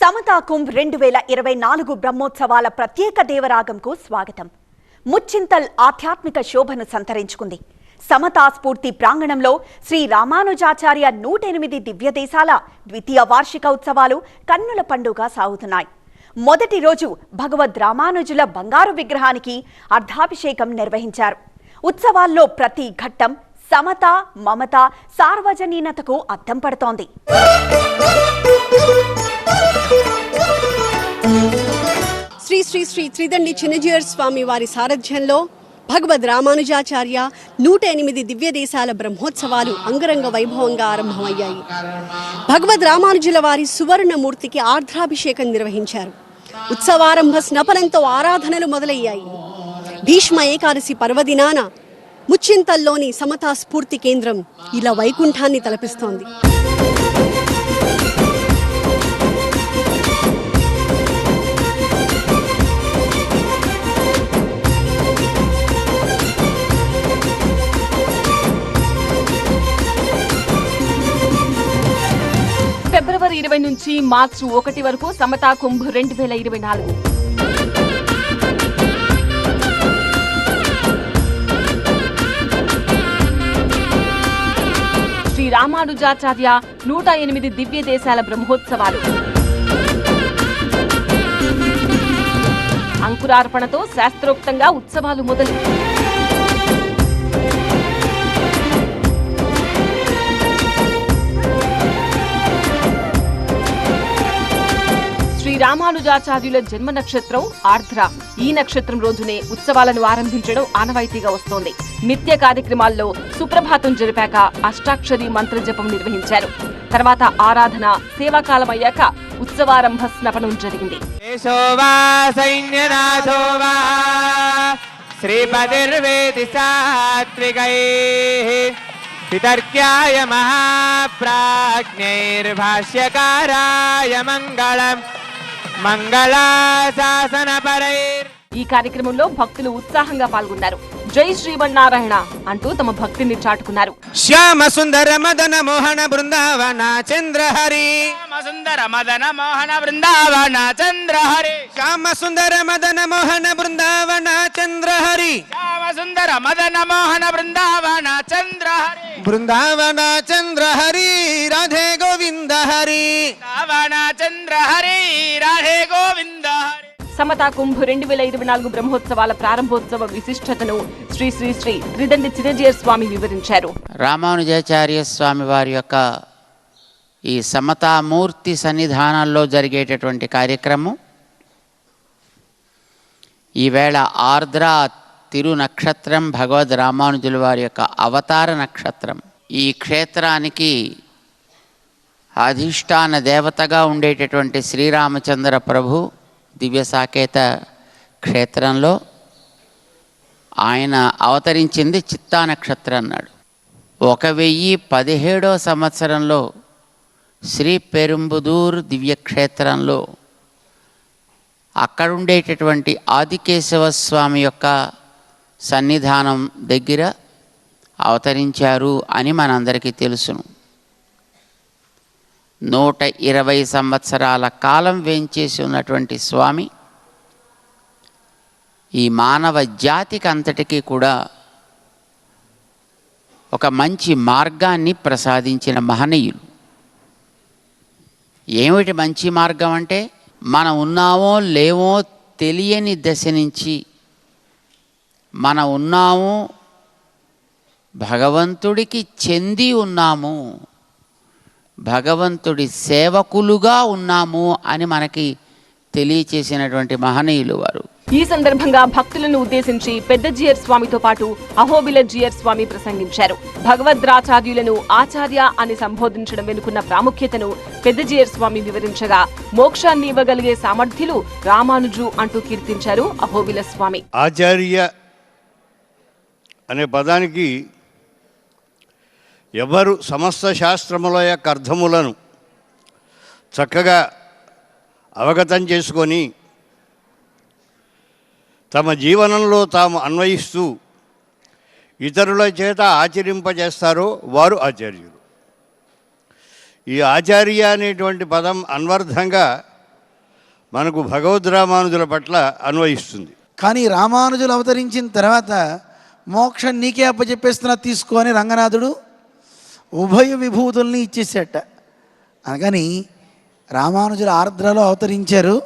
సమతా కుంభ్ 2024 బ్రహ్మోత్సవాల ప్రత్యేక దేవరాగంకు స్వాగతం. ముచ్చింతల్ ఆధ్యాత్మిక శోభను సంతరించుకుంది. సమతా స్ఫూర్తి ప్రాంగణంలో శ్రీ రామానుజాచార్య 108 దివ్యదేశాల ద్వితీయ వార్షిక ఉత్సవాలు కన్నుల పండుగ సాగుతున్నాయి. మొదటి రోజు భగవద్ రామానుజుల బంగారు విగ్రహానికి అర్ధాభిషేకం నిర్వహించారు. ఉత్సవాల్లో ప్రతి ఘట్టం సమత, మమత, సార్వజనీనతకు అద్దం పడుతోంది. శ్రీ శ్రీ శ్రీ త్రిదండి చిన్నజీయర్ స్వామి వారి సారథ్యంలో భగవద్ రామానుజాచార్య 108 దివ్య దేశాల బ్రహ్మోత్సవాలు అంగరంగ వైభవంగా ఆరంభమయ్యాయి. భగవద్ రామానుజుల వారి సువర్ణమూర్తికి ఆర్ద్రాభిషేకం నిర్వహించారు. ఉత్సవారంభ స్నపనంతో ఆరాధనలు మొదలయ్యాయి. భీష్మ ఏకాదశి పర్వదినాన ముచ్చింతల్లోని సమతా స్ఫూర్తి కేంద్రం ఇలా వైకుంఠాన్ని తలపిస్తోంది. ఫిబ్రవరి 20 నుంచి మార్చి 1 వరకు సమతా కుంభ్ 2024. శ్రీ రామానుజాచార్య 108 దివ్య దేశాల బ్రహ్మోత్సవాలు. అంకురార్పణతో శాస్త్రోక్తంగా ఉత్సవాలు మొదలు. శ్రీ రామానుజాచార్యుల జన్మ నక్షత్రం ఆర్ద్ర. ఈ నక్షత్రం రోజునే ఉత్సవాలను ఆరంభించడం ఆనవాయితీగా వస్తోంది. నిత్య కార్యక్రమాల్లో సుప్రభాతం జరిపాక అష్టాక్షరి మంత్ర జపం నిర్వహించారు. తర్వాత ఆరాధన, సేవాకాలమయ్యాక ఉత్సవారంభ స్నపనం జరిగింది. వితర్క్యాయ మహాప్రాజ్ఞైర్భాష్యకారాయ మంగళం మంగళాశాసనపరైర్. ఈ కార్యక్రమంలో భక్తులు ఉత్సాహంగా పాల్గొన్నారు. జై శ్రీమన్నారాయణ అంటూ తమ భక్తిని చాటుకున్నారు. శ్యామ సుందర మదన మోహన బృందావన చంద్రహరి, శ్యామ సుందర మదన మోహన బృందావన చంద్రహరి, శ్యామ సుందర మదన మోహన బృందావన చంద్రహరి, శ్యామ సుందర మదన మోహన బృందావన చంద్రహరి, బృందావన చంద్రహరి రాధే గోవింద హరి, బృందావన చంద్రహరి రాధే గోవింద హరి. సమతా కుంభ్ 2024 బ్రహ్మోత్సవాల ప్రారంభోత్సవ విశిష్టతను శ్రీ శ్రీ శ్రీ త్రిదండి చిన్నజీయర్ స్వామి వివరించారు. రామానుజాచార్య స్వామి వారి యొక్క ఈ సమతామూర్తి సన్నిధానాల్లో జరిగేటటువంటి కార్యక్రమం ఈవేళ ఆర్ద్ర తిరు నక్షత్రం భగవద్ రామానుజుల వారి యొక్క అవతార నక్షత్రం. ఈ క్షేత్రానికి అధిష్టాన దేవతగా ఉండేటటువంటి శ్రీరామచంద్ర ప్రభు దివ్య సాకేత క్షేత్రంలో ఆయన అవతరించింది చిత్తా నక్షత్రం అన్నాడు. 1017వ సంవత్సరంలో శ్రీ పెరుంబుదూర్ దివ్యక్షేత్రంలో అక్కడుండేటటువంటి ఆదికేశవ స్వామి యొక్క సన్నిధానం దగ్గర అవతరించారు అని మనందరికీ తెలుసును. 120 సంవత్సరాల కాలం వేంచేసి ఉన్నటువంటి స్వామి ఈ మానవ జాతికి అంతటికీ కూడా ఒక మంచి మార్గాన్ని ప్రసాదించిన మహనీయులు. ఏమిటి మంచి మార్గం అంటే, మనం ఉన్నామో లేవో తెలియని దశ నుంచి మనం ఉన్నాము, భగవంతుడికి చెంది ఉన్నాము, భగవంతుడి సేవకులుగా ఉన్నాము అని మనకి తెలియచేసినటువంటి మహనీయులు వారు. ఈ సందర్భంగా భక్తులను ఉద్దేశించి పెద్ద జీయర్ స్వామితో పాటు అహోబిల జీయర్ స్వామి ప్రసంగించారు. భగవద్రాచార్యులను ఆచార్య అని సంబోధించడం వెనుకున్న ప్రాముఖ్యతను పెద్ద జీయర్ స్వామి వివరించగా, మోక్షాన్ని ఇవ్వగలిగే సామర్థ్యులు రామానుజు అంటూ కీర్తించారు అహోబిల స్వామి. ఆచార్య అనే పదానికి ఎవరు సమస్త శాస్త్రముల యొక్క అర్థములను చక్కగా అవగతం చేసుకొని తమ జీవనంలో తాము అన్వయిస్తూ ఇతరుల చేత ఆచరింపజేస్తారో వారు ఆచార్యులు. ఈ ఆచార్య అనేటువంటి పదం అన్వర్థంగా మనకు భగవద్ రామానుజుల పట్ల అన్వయిస్తుంది. కానీ రామానుజులు అవతరించిన తర్వాత మోక్షం నీకే అప్పచెప్పేస్తున్నా తీసుకో అని రంగనాథుడు ఉభయ విభూతుల్ని ఇచ్చేసేట. అనగాని రామానుజులు ఆర్ద్రలో అవతరించారు.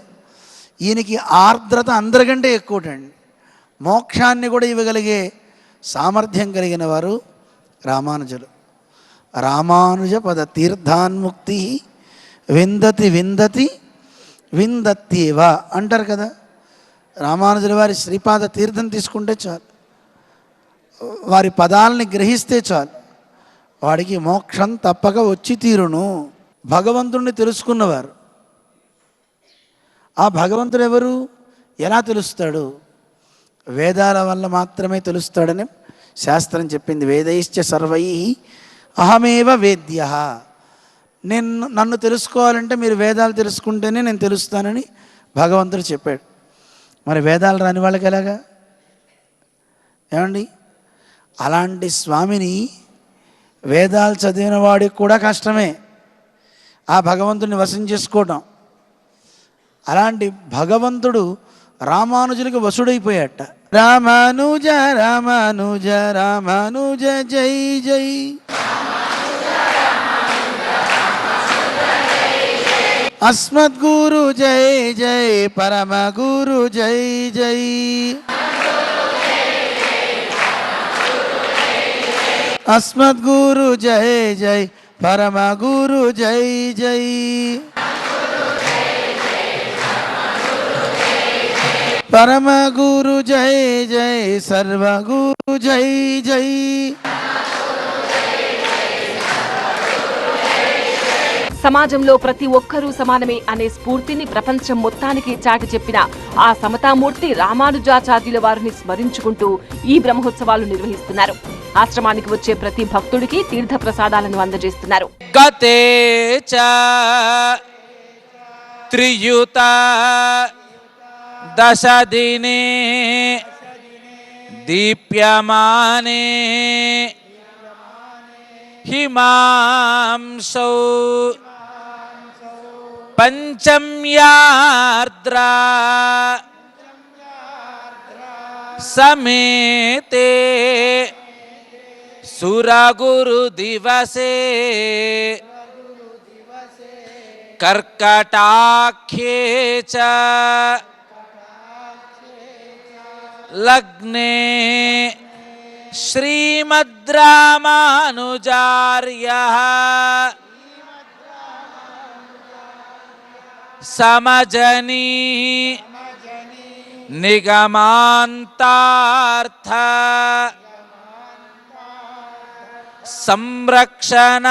ఈయనకి ఆర్ద్రత అందరికంటే ఎక్కువటండి. మోక్షాన్ని కూడా ఇవ్వగలిగే సామర్థ్యం కలిగిన వారు రామానుజులు. రామానుజ పద తీర్థాన్ముక్తి విందతి విందతి విందత్యేవ అంటారు కదా. రామానుజుల వారి శ్రీపాద తీర్థం తీసుకుంటే చాలు, వారి పదాలని గ్రహిస్తే చాలు, వాడికి మోక్షం తప్పక వచ్చి తీరును. భగవంతుడిని తెలుసుకున్నవారు. ఆ భగవంతుడు ఎవరు, ఎలా తెలుస్తాడు? వేదాల వల్ల మాత్రమే తెలుస్తాడని శాస్త్రం చెప్పింది. వేదైశ్చ సర్వై అహమేవ వేద్య. నన్ను తెలుసుకోవాలంటే మీరు వేదాలు తెలుసుకుంటేనే నేను తెలుస్తానని భగవంతుడు చెప్పాడు. మరి వేదాలు రాని వాళ్ళకి ఎలాగా ఏమండి? అలాంటి స్వామిని వేదాలు చదివిన వాడికి కూడా కష్టమే ఆ భగవంతుడిని వశం చేసుకోవటం. అలాంటి భగవంతుడు రామానుజులకి వశుడైపోయాట. రామానుజ రామానుజ రామానుజ జై జై. అస్మద్గురు జై జై పరమ గురు జై జై. అస్మద్గురు జై జై పరమ గురు జై జై. పరమ గురు జై జై సర్వగురు జై జై. సమాజంలో ప్రతి ఒక్కరూ సమానమే అనే స్ఫూర్తిని ప్రపంచం మొత్తానికి చాటి చెప్పిన ఆ సమతామూర్తి రామానుజాచార్యుల వారిని స్మరించుకుంటూ ఈ బ్రహ్మోత్సవాలు నిర్వహిస్తున్నారు. ఆశ్రమానికి వచ్చే ప్రతి భక్తుడికి తీర్థ ప్రసాదాలను అందజేస్తున్నారు. గతే చ త్రియుత దశదినే దీప్యమానే హిమాంసౌ పంచమ్యార్ద్రా సమేతే సురగురు దివసే కర్కటాఖ్యే చ లగ్నే శ్రీమద్ రామానుజార్యః సమజనీ నిగమాంతార్థ సంరక్షణార్థం.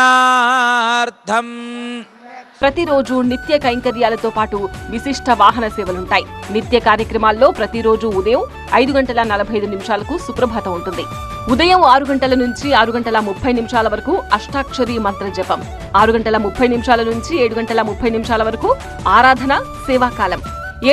ప్రతిరోజు నిత్య కైంకర్యాలతో పాటు విశిష్ట వాహన సేవలుంటాయి. నిత్య కార్యక్రమాల్లో ప్రతిరోజు ఉదయం 5:45 సుప్రభాతం ఉంటుంది. ఉదయం 6 గంటల నుంచి 6:30 వరకు అష్టాక్షరీ మంత్ర జపం, 6:30 నుంచి 7:30 వరకు ఆరాధన సేవాకాలం,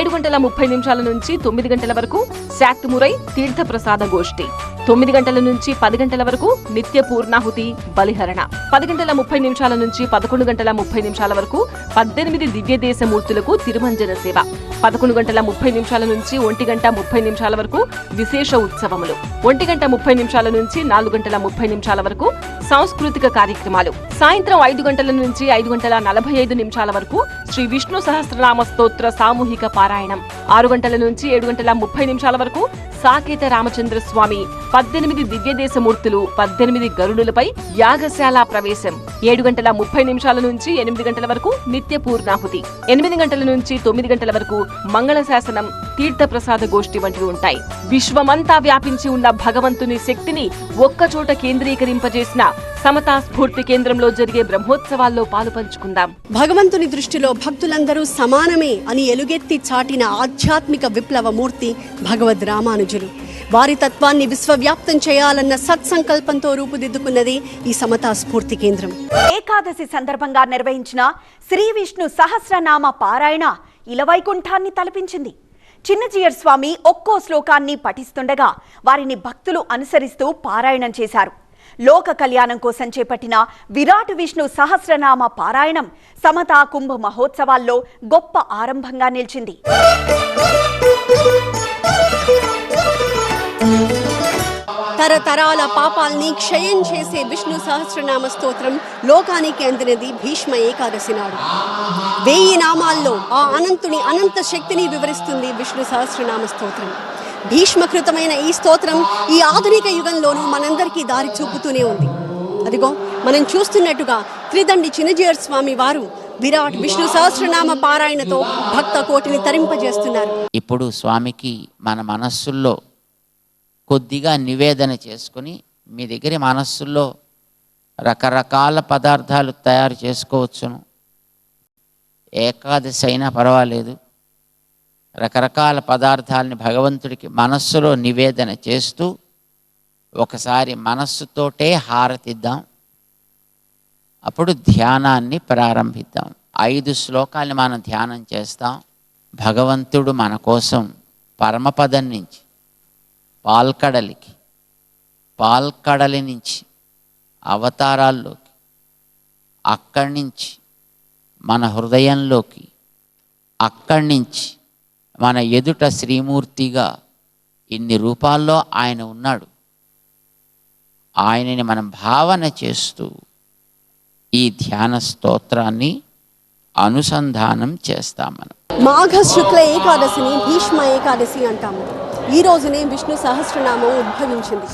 7:30 నుంచి 9 గంటల వరకు శాక్తమురై తీర్థ ప్రసాద గోష్ఠి, 9 గంటల నుంచి 10 గంటల వరకు నిత్య పూర్ణాహుతి బలిహరణ, 10:30 నుంచి 11:30 వరకు 18 దివ్యదేశ మూర్తులకు తిరుమంజన సేవ, 11:30 నుంచి 1:30 వరకు విశేష ఉత్సవములు, 1:30 నుంచి 4:30 వరకు సాంస్కృతిక కార్యక్రమాలు, సాయంత్రం 5 గంటల నుంచి 5:45 వరకు శ్రీ విష్ణు సహస్రనామ స్తోత్ర సామూహిక పారాయణం, 6 గంటల నుంచి 7:30 వరకు సాకేత రామచంద్ర స్వామి 18 దివ్యదేశ మూర్తులు 18 గరుడులపై యాగశాల ప్రవేశం, 7:30 నుంచి 8 గంటల వరకు నిత్య పూర్ణాహుతి, 8 గంటల నుంచి 9 గంటల వరకు మంగళ శాసనం తీర్థ ప్రసాద గోష్ఠి వంటివి ఉంటాయి. విశ్వమంతా వ్యాపించి ఉన్న భగవంతుని శక్తిని ఒక్కచోట కేంద్రీకరింపజేసిన సమతా స్ఫూర్తి కేంద్రంలో జరిగే బ్రహ్మోత్సవాల్లో పాలు పంచుకుందాం. భగవంతుని దృష్టిలో భక్తులందరూ సమానమే అని ఎలుగెత్తి చాటిన ఆధ్యాత్మిక విప్లవ మూర్తి భగవద్ రామానుజులు. వారి తత్వాన్ని విశ్వవ్యాప్తం చేయాలన్న సత్సంకల్పంతో రూపుదిద్దుకున్నది ఈ సమతా స్ఫూర్తి కేంద్రం. ఏకాదశి సందర్భంగా నిర్వహించిన శ్రీ విష్ణు సహస్రనామ పారాయణ ఇలవైకుంఠాన్ని తలపించింది. చిన్నజీయర్ స్వామి ఒక్కో శ్లోకాన్ని పఠిస్తుండగా వారిని భక్తులు అనుసరిస్తూ పారాయణం చేశారు. లోక కళ్యాణం కోసం చేపట్టిన విరాట్ విష్ణు సహస్రనామ పారాయణం సమతా కుంభ మహోత్సవాల్లో గొప్ప ఆరంభంగా నిలిచింది. తరతరాల పాపాల్ని క్షయం చేసే విష్ణు సహస్రనామ స్తోత్రం లోకానికి అందినది భీష్మ ఏకాదశి నాడు. 1000 నామాల్లో ఆ అనంతుని అనంత శక్తిని వివరిస్తుంది విష్ణు సహస్రనామ స్తోత్రం. భీష్మకృతమైన ఈ స్తోత్రం ఈ ఆధునిక యుగంలోనూ మనందరికీ దారి చూపుతూనే ఉంది. అదిగో మనం చూస్తున్నట్టుగా త్రిదండి చిన్నజీయర్ స్వామి వారు విరాట్ విష్ణు సహస్రనామ పారాయణతో భక్త కోటిని తరింపజేస్తున్నారు. ఇప్పుడు స్వామికి మన మనస్సుల్లో కొద్దిగా నివేదన చేసుకుని, మీ దగ్గర మనస్సుల్లో రకరకాల పదార్థాలు తయారు చేసుకోవచ్చును. ఏకాదశి అయినా పర్వాలేదు. రకరకాల పదార్థాలని భగవంతుడికి మనస్సులో నివేదన చేస్తూ ఒకసారి మనస్సుతోటే హారతిద్దాం. అప్పుడు ధ్యానాన్ని ప్రారంభిద్దాం. 5 శ్లోకాల్ని మనం ధ్యానం చేస్తాం. భగవంతుడు మన కోసం పరమపదం నుంచి పాల్కడలికి, పాల్కడలి నుంచి అవతారాల్లోకి, అక్కడి నుంచి మన హృదయంలోకి, అక్కడి నుంచి మన ఎదుట శ్రీమూర్తిగా ఇన్ని రూపాల్లో ఆయన ఉన్నాడు. ఆయనని మనం భావన చేస్తూ ఈ ధ్యాన స్తోత్రాన్ని అనుసంధానం చేస్తాం. మనం మాఘ శుక్ల ఏకాదశిని భీష్మ ఏకాదశి అంటాము. ఈ రోజునే విష్ణు సహస్రనామం ఉద్భవించింది.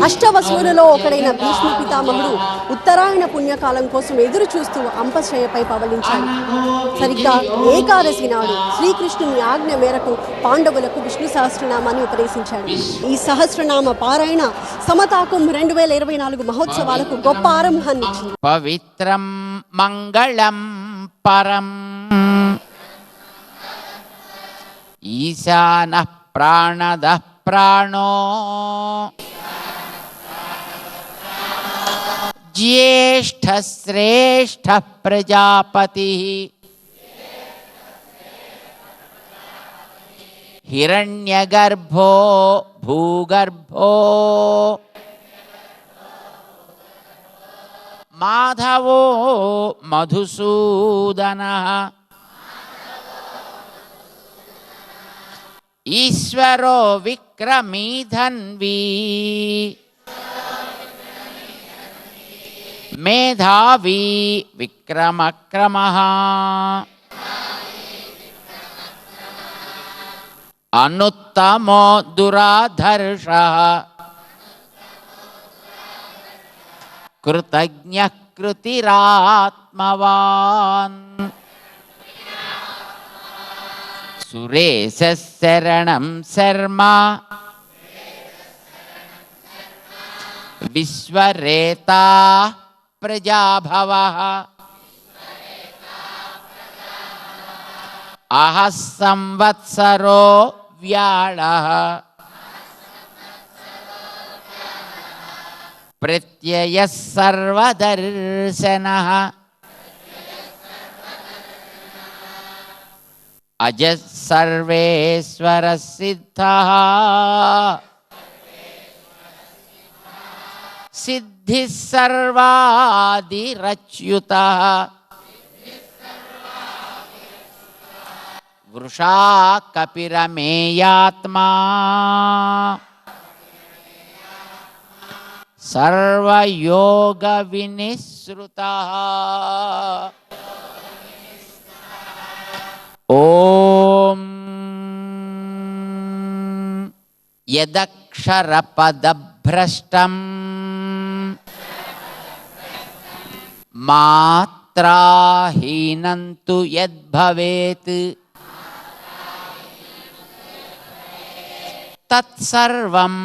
అష్టవసువులలో ఒకడైన భీష్మ పితామహుడు ఉత్తరాయణ పుణ్యకాలం కోసం ఎదురు చూస్తూ అంపశ్రయపై పవలించాడు. సరిగ్గా ఏకాదశి నాడు శ్రీకృష్ణుని ఆజ్ఞ మేరకు పాండవులకు విష్ణు సహస్రనామాన్ని ఉపదేశించాడు. ఈ సహస్రనామ పారాయణ సమతాకుం 2024 మహోత్సవాలకు గొప్ప ఆరంభాన్ని ఇచ్చింది. పవిత్రం మంగళం పరం ఈశానః ప్రాణదః ప్రాణో జ్యేష్ఠ శ్రేష్ఠ ప్రజాపతి హిరణ్యగర్భో భూగర్భో మాధవో మధుసూదనః ఈశ్వరో విక్రమీ ధన్వీ మేధావీ విక్రమక్రమః అనుత్తమో దురాధర్షః కృతజ్ఞః కృతిరాత్మవాన్ సురేశः శరణం శర్మ విశ్వరేతా ప్రజాభవః అహః సంవత్సరో వ్యాళః ప్రత్యయః సర్వదర్శనః అజः సర్వేశ్వరः సిద్ధః సిద్ధిः సర్వాదిరచ్యుతః వృషా కపిరమేయాత్మా సర్వయోగ వినిశ్రుతః ఓం యదక్షరపదభ్రష్టం మాత్రాహీనం తు యద్భవేత్ తత్సర్వం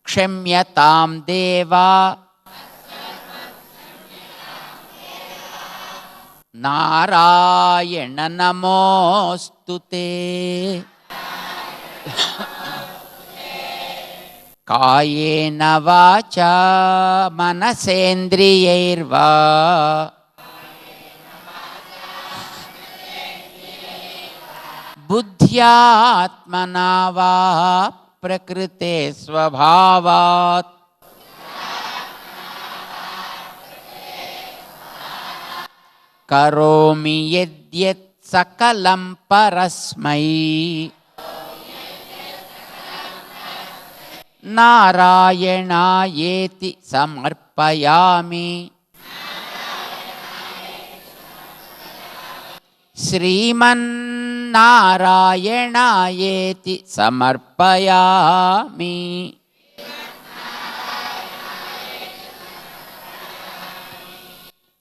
క్షమ్యతాం దేవా నారాయణ నమోస్తుతే. కాయేన వాచా మనసేంద్రియైర్వా బుద్ధ్యాత్మనా వా ప్రకృతే స్వభావాత్ కరోమి యద్యత్ సకలం పరస్మై నారాయణాయేతి సమర్పయామి. శ్రీమన్నారాయణాయేతి సమర్పయామి.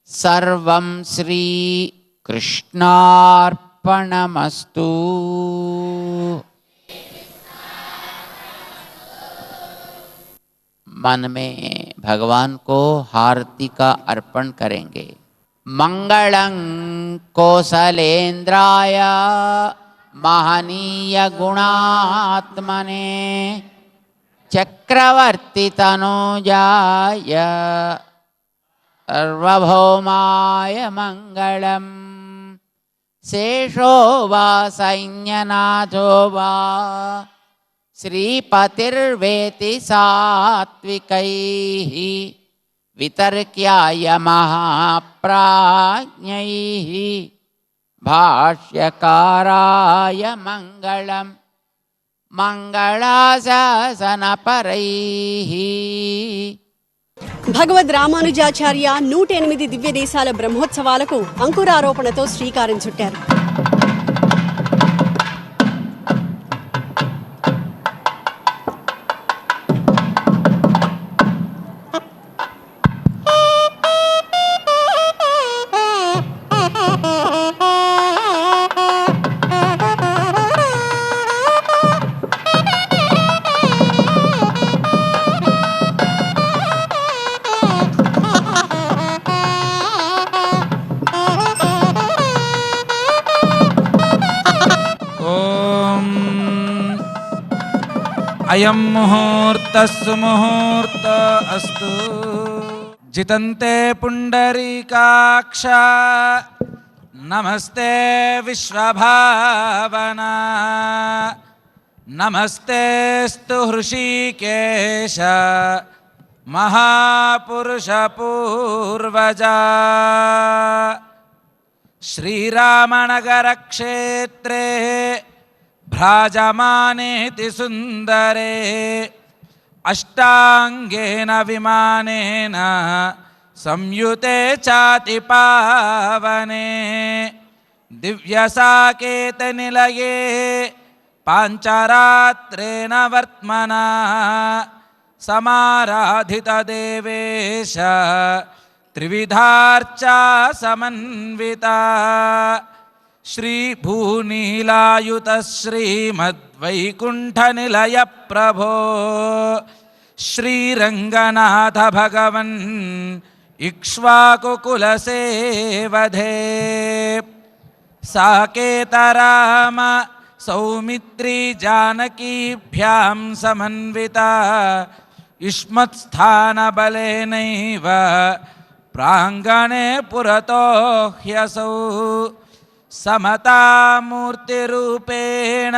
సర్వం శ్రీ कृष्णार्पणमस्तु. मन में भगवान को हारती का अर्पण करेंगे. मंगलं कौसलेन्द्राय महनीय गुणात्मने चक्रवर्ती तनूजाय सर्वभौमाय मंगलम्. शेषो वा सैन्यनाथो वा श्रीपतिर्वेति सात्विकैः वितर्क्याय महाप्राज्ञैः भाष्यकाराय मंगलम्. मंगलाशासनपरैः. భగవద్ రామానుజాచార్య 108 దివ్య దేశాల బ్రహ్మోత్సవాలకు అంకురారోపణతో శ్రీకారం చుట్టారు. अयं मुहूर्तः सुमुहूर्त अस्तु. जितन्ते पुण्डरीकाक्ष नमस्ते विश्वभावना. नमस्तेस्तु हृषीकेश महापुरुष पूर्वजा. श्रीरामनगर क्षेत्रे भ्राजमानेति सुन्दरे अष्टाङ्गेन विमानेन संयुते चाति पावने. दिव्यसाकेतनिलये पाञ्चरात्रेण वर्त्मना समाराधितदेवेश त्रिविधार्चा समन्विता. श्रीभूनीलायुत श्रीमद्वैकुण्ठनिलय प्रभो श्रीरङ्गनाथ भगवन् इक्ष्वाकुकुलसेवधे. साकेतराम सौमित्री जानकीभ्यां समन्विता युष्मत्स्थानबलेनैव प्राङ्गणे पुरतो ह्यसौ समतामूर्तिरूपेण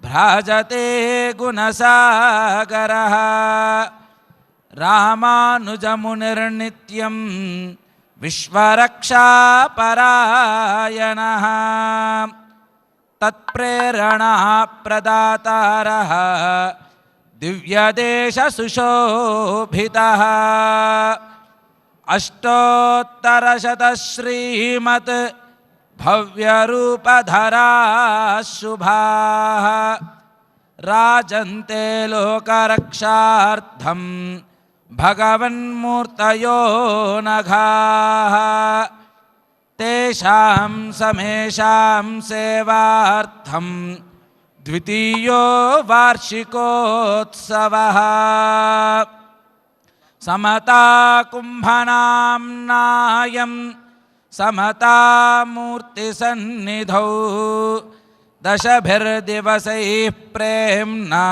भ्राजते गुणसागरः. रामानुजमुनिर्नित्यं विश्वरक्षापरायणः. तत्प्रेरणा प्रदातारः दिव्यदेशसुशोभितः. अष्टोत्तरशतः श्रीमत् भव्यरूपधरा शुभाः राजन्ते लोकरक्षार्थं भगवन्मूर्तयो नघाः. तेषां समेषां सेवार्थं द्वितीयो वार्षिकोत्सवः. समता कुम्भनाम्नायं समतामूर्तिसन्निधौ दशभिर्दिवसैः प्रेम्णा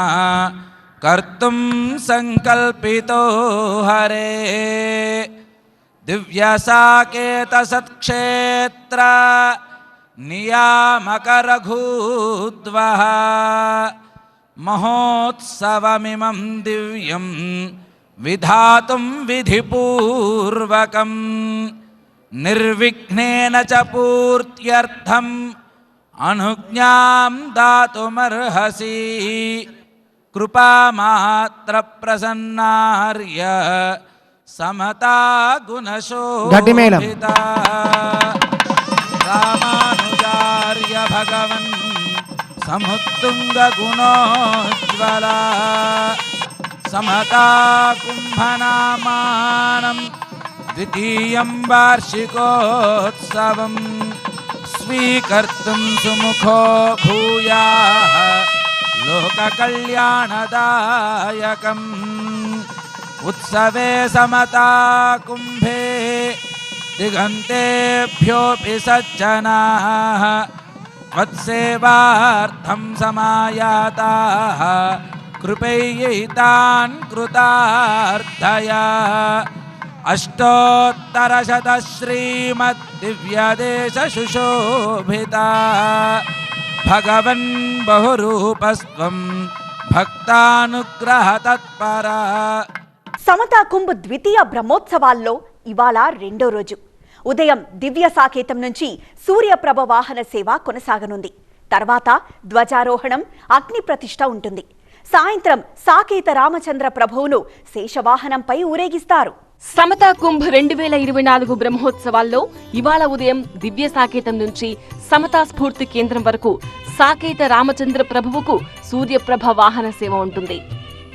कर्तुं सङ्कल्पितो हरे. दिव्यसाकेतसत्क्षेत्र नियामकरघूद्वः महोत्सवमिमं दिव्यं विधातुं विधिपूर्वकं నిర్విఘ్నేన చ పూర్త్యర్థం అనుజ్ఞాం దాతుమర్హసి కృపామాత్ర ప్రసన్నార్య సమతా గుణశోభిత రామానుజార్య భగవన్ సముత్తుంగ గుణోజ్వల సమతా కుంభనామానం ద్వితీయం వార్షికోత్సవం స్వీకర్తుం సుముఖో భూయాః లోకకళ్యాణదాయకం ఉత్సవే సమతా కుంభే దిగంతేభ్యోऽపి సజ్జనాః త్వత్సేవార్థం సమాయాతాః కృపైతాన్ కృతార్థయా అష్టోత్తరశత శ్రీమద్దివ్యదేశ సుశోభిత భగవన్ బహురూపస్త్వం భక్తానుగ్రహ తత్పర. సమతా కుంభ్ ద్వితీయ బ్రహ్మోత్సవాల్లో ఇవాళ రెండో రోజు. ఉదయం దివ్య సాకేతం నుంచి సూర్యప్రభ వాహన సేవ కొనసాగనుంది. తర్వాత ధ్వజారోహణం, అగ్ని ప్రతిష్ఠ ఉంటుంది. సాయంత్రం సాకేత రామచంద్ర ప్రభువును శేషవాహనంపై ఊరేగిస్తారు. సమతా కుంభ్ 2024 బ్రహ్మోత్సవాల్లో ఇవాళ ఉదయం దివ్య సాకేతం నుంచి సమతా స్ఫూర్తి కేంద్రం వరకు సాకేత రామచంద్ర ప్రభువుకు సూర్యప్రభ వాహన సేవ ఉంటుంది.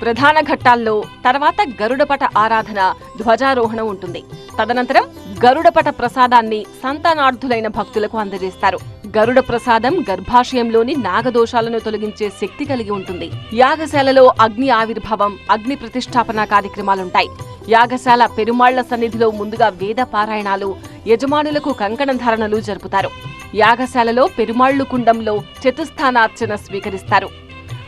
ప్రధాన ఘట్టాల్లో తర్వాత గరుడపట ఆరాధన, ధ్వజారోహణం ఉంటుంది. తదనంతరం గరుడపట ప్రసాదాన్ని సంతానార్థులైన భక్తులకు అందజేస్తారు. గరుడ ప్రసాదం గర్భాశయంలోని నాగదోషాలను తొలగించే శక్తి కలిగి ఉంటుంది. యాగశాలలో అగ్ని ఆవిర్భావం, అగ్ని ప్రతిష్టాపన కార్యక్రమాలుంటాయి. యాగశాల పెరుమాళ్ల సన్నిధిలో ముందుగా వేద పారాయణాలు, యజమానులకు కంకణ ధారణలు జరుపుతారు. యాగశాలలో పెరుమాళ్లు కుండంలో చతుస్థానార్చన స్వీకరిస్తారు.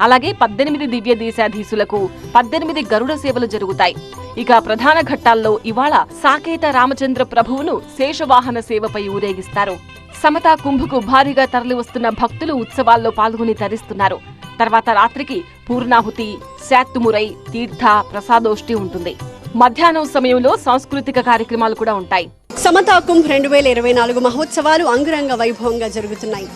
అలాగే 18 దివ్య దేశాధీశులకు 18 గరుడ సేవలు జరుగుతాయి. ఇక ప్రధాన ఘట్టాల్లో ఇవాళ సాకేత రామచంద్ర ప్రభువును శేషవాహన సేవపై ఊరేగిస్తారు. సమతా కుంభకు భారీగా తరలివస్తున్న భక్తులు ఉత్సవాల్లో పాల్గొని తరిస్తున్నారు. తర్వాత రాత్రికి పూర్ణాహుతి, శాత్తుమురై, తీర్థ, ప్రసాదోష్టి ఉంటుంది. మధ్యాహ్నం సమయంలో సాంస్కృతిక కార్యక్రమాలు కూడా ఉంటాయి. సమతా కుంభ్ 2024 మహోత్సవాలు అంగరంగ వైభవంగా జరుగుతున్నాయి.